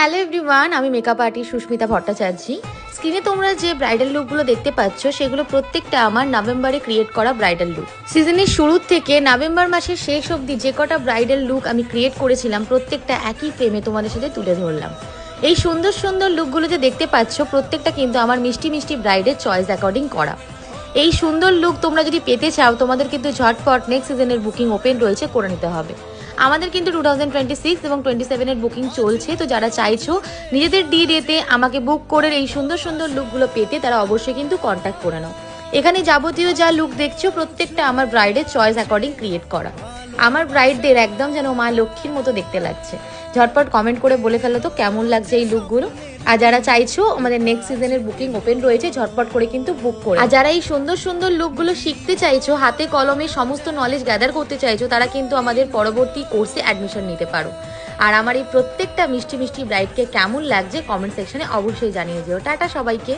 Hello everyone, আমি makeup artist Susmita Bhattacharjee. স্ক্রিনে তোমরা যে ব্রাইডাল লুকগুলো দেখতে পাচ্ছ সেগুলো প্রত্যেকটা আমার নভেম্বরে ক্রিয়েট করা ব্রাইডাল লুক। সিজনের শুরুর থেকে নভেম্বর মাসের শেষ অবধি যে কটা ব্রাইডাল লুক আমি ক্রিয়েট করেছিলাম প্রত্যেকটা একই ফ্রেমে তোমাদের সাথে তুলে ধরলাম। এই সুন্দর সুন্দর লুকগুলো যে দেখতে পাচ্ছ প্রত্যেকটা কিন্তু আমার মিষ্টি মিষ্টি ব্রাইডের চয়েস অ্যাকর্ডিং করা। এই সুন্দর লুক তোমরা যদি পেতে চাও তোমাদের কিন্তু ঝটপট নেক্সট সিজনের বুকিং ওপেন রয়েছে, করে নিতে হবে। আমাদের কিন্তু 2026 এবং 27 এর বুকিং চলছে, তো যারা চাইছো নিজেদের ডেতে আমাকে বুক করে এই সুন্দর সুন্দর লুকগুলো পেতে তারা অবশ্যই কিন্তু কন্ট্যাক্ট করে নাও। এখানে যাবতীয় যা লুক দেখছো প্রত্যেকটা আমার ব্রাইডের চয়েস অ্যাকর্ডিং ক্রিয়েট করা। আমার ব্রাইডদের একদম যেন মা লক্ষ্মীর মতো দেখতে লাগছে। ঝটপট কমেন্ট করে বলে ফেলো তো কেমন লাগছে এই লুকগুলো। আর যারা চাইছো আমাদের নেক্সট সিজনের বুকিং ওপেন রয়েছে, ঝটপট করে কিন্তু বুক করে। আর যারা এই সুন্দর সুন্দর লুকগুলো শিখতে চাইছো, হাতে কলমে সমস্ত নলেজ গ্যাদার করতে চাইছো, তারা কিন্তু আমাদের পরবর্তী কোর্সে অ্যাডমিশন নিতে পারো। আর আমার এই প্রত্যেকটা মিষ্টি মিষ্টি ব্রাইডকে কেমন লাগছে কমেন্ট সেকশনে অবশ্যই জানিয়ে দিও। টাটা সবাইকে।